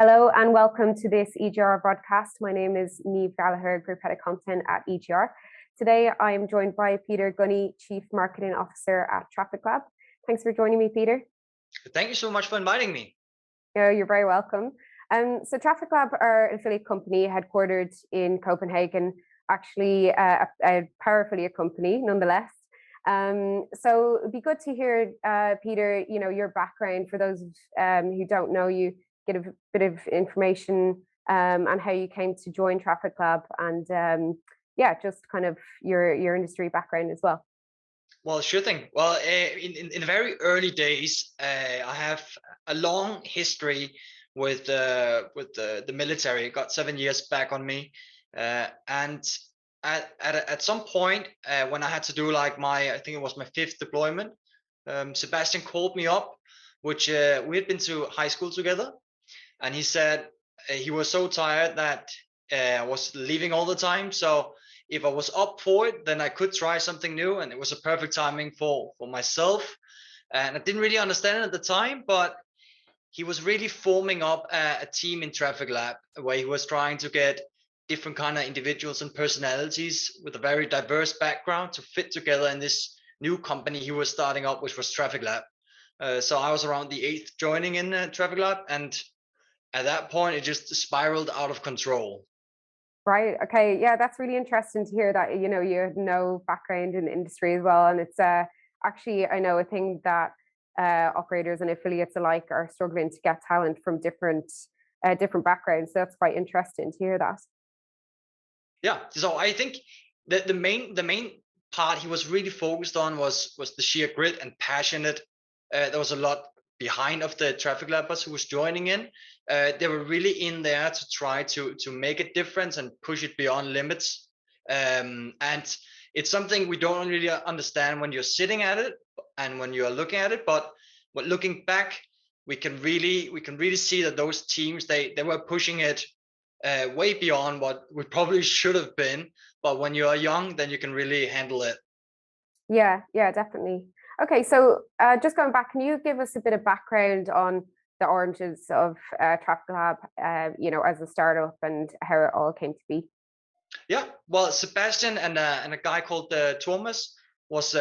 Hello and welcome to this EGR broadcast. My name is Niamh Gallagher, Group Head of Content at EGR. Today I am joined by Peter Gunni, Chief Marketing Officer at Traffic Lab. Thanks for joining me, Peter. Thank you so much for inviting me. You're very welcome. So Traffic Lab are an affiliate company headquartered in Copenhagen, actually a power affiliate company nonetheless. So it'd be good to hear, Peter, your background for those who don't know you. Get a bit of information on how you came to join Traffic Lab and just kind of your industry background as well. Well, sure thing. Well, in the very early days, I have a long history with the military. I got 7 years back on me, and at some point when I had to do like I think it was my 5th deployment, Sebastian called me up, which we had been to high school together. And he said he was so tired that I was leaving all the time. So if I was up for it, then I could try something new. And it was a perfect timing for myself. And I didn't really understand it at the time, but he was really forming up a team in Traffic Lab where he was trying to get different kind of individuals and personalities with a very diverse background to fit together in this new company he was starting up, which was Traffic Lab. So I was around the 8th joining in Traffic Lab, and at that point it just spiraled out of control. Right. Okay. Yeah, that's really interesting to hear that, you had no background in the industry as well. And it's actually, I know, a thing that operators and affiliates alike are struggling to get talent from different backgrounds. So that's quite interesting to hear that. Yeah. So I think that the main part he was really focused on was the sheer grit and passionate. There was a lot behind of the Traffic Labbers who was joining in. They were really in there to try to make a difference and push it beyond limits. And it's something we don't really understand when you're sitting at it and when you are looking at it. But looking back, we can really see that those teams they were pushing it way beyond what we probably should have been. But when you are young, then you can really handle it. Yeah, definitely. Okay, so just going back, can you give us a bit of background on the origins of Traffic Lab, as a startup and how it all came to be? Yeah, well, Sebastian and a guy called Thomas was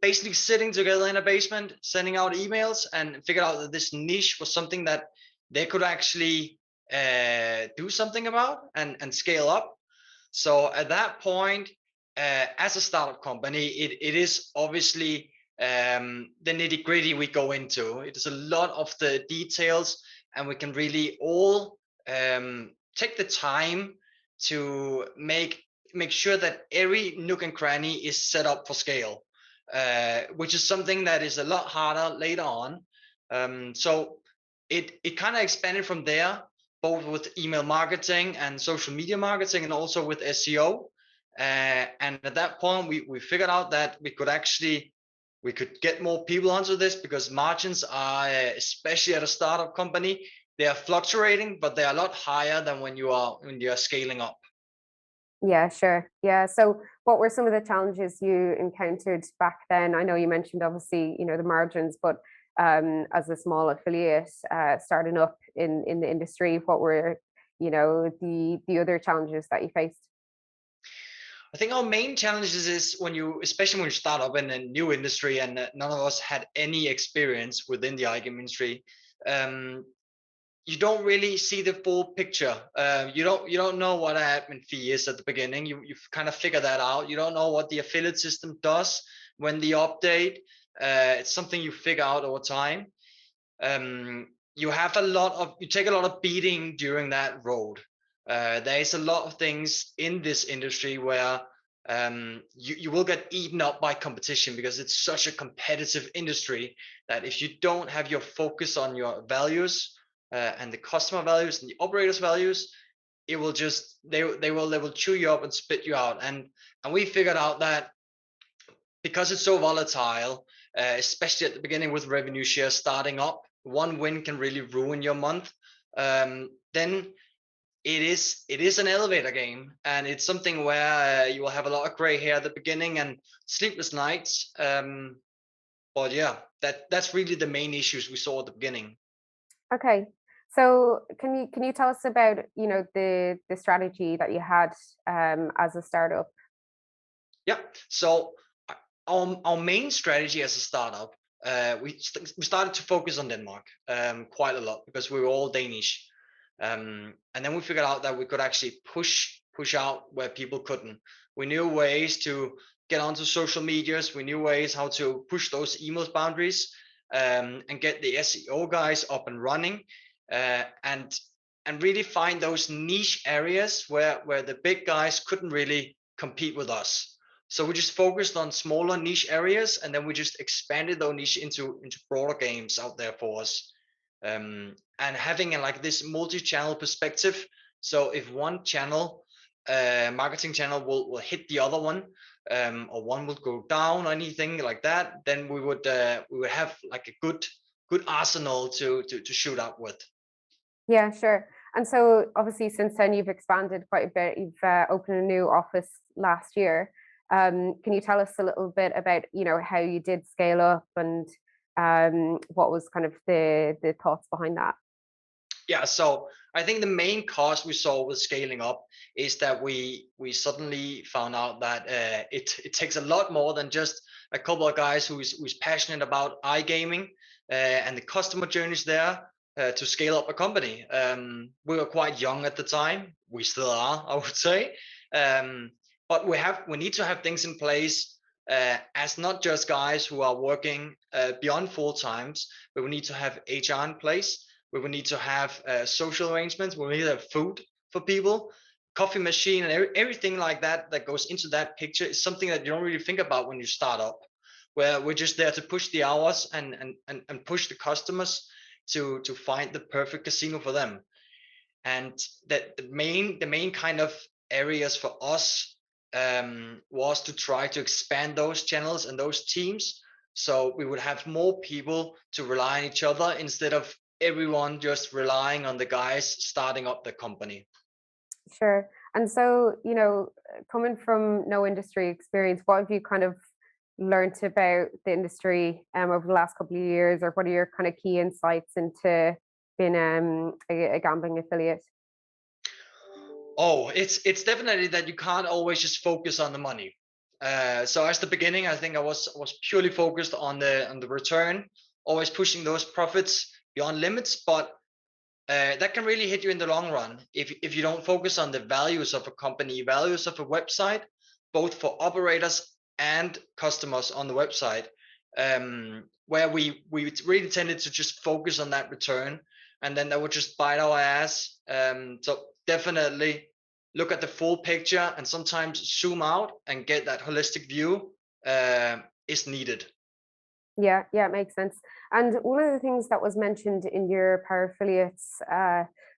basically sitting together in a basement, sending out emails, and figured out that this niche was something that they could actually do something about and scale up. So at that point, as a startup company, it is obviously the nitty gritty we go into. It is a lot of the details, and we can really all take the time to make sure that every nook and cranny is set up for scale, which is something that is a lot harder later on. So it kind of expanded from there, both with email marketing and social media marketing, and also with SEO. And at that point, we figured out that we could get more people onto this because margins are, especially at a startup company, they are fluctuating, but they are a lot higher than when you are scaling up. Yeah, sure. Yeah. So what were some of the challenges you encountered back then? I know you mentioned obviously, the margins, but as a small affiliate starting up in the industry, what were, the other challenges that you faced? I think our main challenges is especially when you start up in a new industry, and none of us had any experience within the iGaming industry. You don't really see the full picture. You don't know what an admin fee is at the beginning. You kind of figure that out. You don't know what the affiliate system does when the update. It's something you figure out over time. You take a lot of beating during that road. There is a lot of things in this industry where you will get eaten up by competition because it's such a competitive industry that if you don't have your focus on your values and the customer values and the operators values, it will just they will chew you up and spit you out. And we figured out that because it's so volatile, especially at the beginning with revenue share starting up, one win can really ruin your month. Then it is an elevator game, and it's something where you will have a lot of gray hair at the beginning and sleepless nights. But yeah, that's really the main issues we saw at the beginning. Okay. So can you tell us about, the strategy that you had as a startup? Yeah. So our main strategy as a startup, we started to focus on Denmark quite a lot because we were all Danish, and then we figured out that we could actually push out where people couldn't. We knew ways to get onto social medias. We knew ways how to push those emails boundaries, and get the SEO guys up and running, and really find those niche areas where the big guys couldn't really compete with us. So we just focused on smaller niche areas, and then we just expanded those niche into broader games out there for us. And having like this multi-channel perspective. So if one channel, marketing channel, will hit the other one, or one will go down or anything like that, then we would have like a good arsenal to shoot up with. Yeah, sure. And so obviously since then you've expanded quite a bit. You've opened a new office last year. Can you tell us a little bit about, how you did scale up and what was kind of the thoughts behind that? Yeah, so I think the main cost we saw with scaling up is that we suddenly found out that it takes a lot more than just a couple of guys who's passionate about iGaming, and the customer journeys there, to scale up a company. We were quite young at the time. We still are, I would say. Um, but we need to have things in place, as not just guys who are working beyond full times, but we need to have HR in place. We will need to have social arrangements. We will need to have food for people, coffee machine, and everything like that that goes into that picture is something that you don't really think about when you start up. Where we're just there to push the hours and push the customers to find the perfect casino for them. And that the main kind of areas for us, was to try to expand those channels and those teams, so we would have more people to rely on each other instead of everyone just relying on the guys starting up the company. Sure. And so, coming from no industry experience, what have you kind of learnt about the industry over the last couple of years, or what are your kind of key insights into being a gambling affiliate? Oh, it's definitely that you can't always just focus on the money. So as the beginning, I think I was purely focused on the return, always pushing those profits beyond limits. But that can really hit you in the long run if you don't focus on the values of a company, values of a website, both for operators and customers on the website. Where we really tended to just focus on that return, and then that would just bite our ass. So definitely look at the full picture and sometimes zoom out and get that holistic view, is needed. Yeah, yeah, it makes sense. And one of the things that was mentioned in your Power Affiliates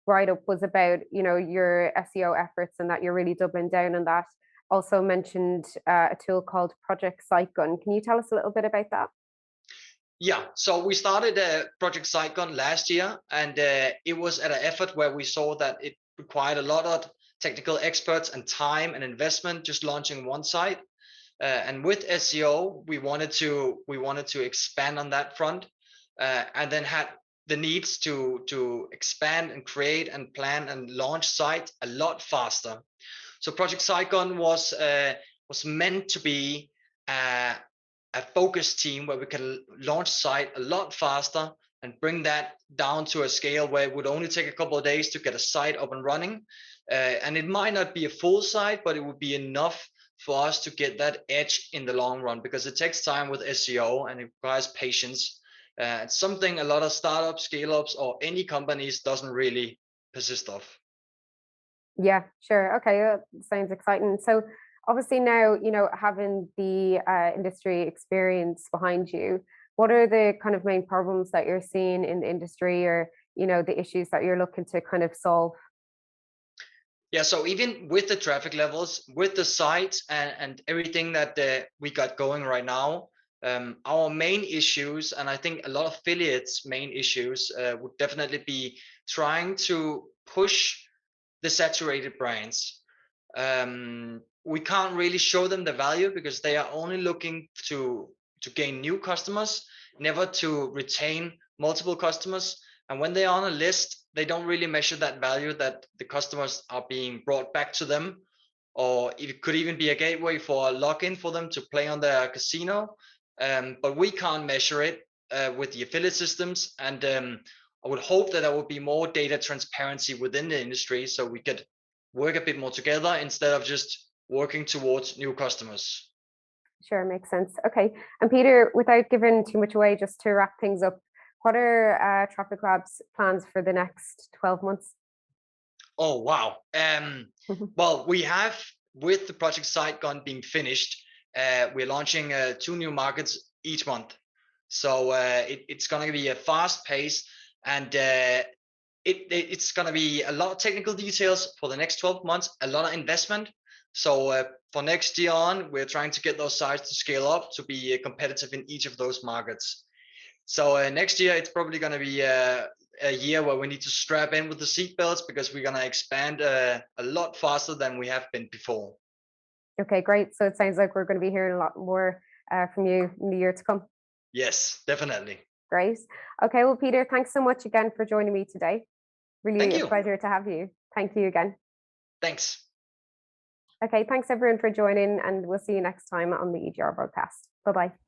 write up was about, your SEO efforts and that you're really doubling down on that. Also mentioned a tool called Project Sitegun. Can you tell us a little bit about that? Yeah, so we started Project Sitegun last year, and it was at an effort where we saw that it required a lot of technical experts and time and investment just launching one site. And with SEO, we wanted to expand on that front, and then had the needs to expand and create and plan and launch sites a lot faster. So Project Saigon was meant to be a, a focus team where we can launch site a lot faster and bring that down to a scale where it would only take a couple of days to get a site up and running. And it might not be a full site, but it would be enough for us to get that edge in the long run, because it takes time with SEO and it requires patience. It's something a lot of startups, scale ups, or any companies doesn't really persist of. Yeah, sure. Okay, sounds exciting. So obviously now, having the industry experience behind you, what are the kind of main problems that you're seeing in the industry, or, the issues that you're looking to kind of solve? Yeah, so even with the traffic levels, with the sites and everything that we got going right now, our main issues, and I think a lot of affiliates' main issues, would definitely be trying to push the saturated brands. We can't really show them the value because they are only looking to gain new customers, never to retain multiple customers. And when they're on a list, they don't really measure that value that the customers are being brought back to them, or it could even be a gateway for a login for them to play on their casino. But we can't measure it with the affiliate systems. And I would hope that there would be more data transparency within the industry so we could work a bit more together instead of just working towards new customers. Sure, makes sense. Okay. And Peter, without giving too much away, just to wrap things up, what are Traffic Lab's plans for the next 12 months? Oh, wow. Well, we have, with the project Sitegun being finished, we're launching 2 new markets each month. So it's going to be a fast pace, and it's going to be a lot of technical details for the next 12 months, a lot of investment. So for next year on, we're trying to get those sites to scale up to be competitive in each of those markets. So next year, it's probably going to be a year where we need to strap in with the seatbelts because we're going to expand a lot faster than we have been before. Okay, great. So it sounds like we're going to be hearing a lot more from you in the year to come. Yes, definitely. Great. Okay, well, Peter, thanks so much again for joining me today. Really Thank a you. pleasure to have you. Thank you again. Thanks. Okay, thanks everyone for joining, and we'll see you next time on the EGR broadcast. Bye-bye.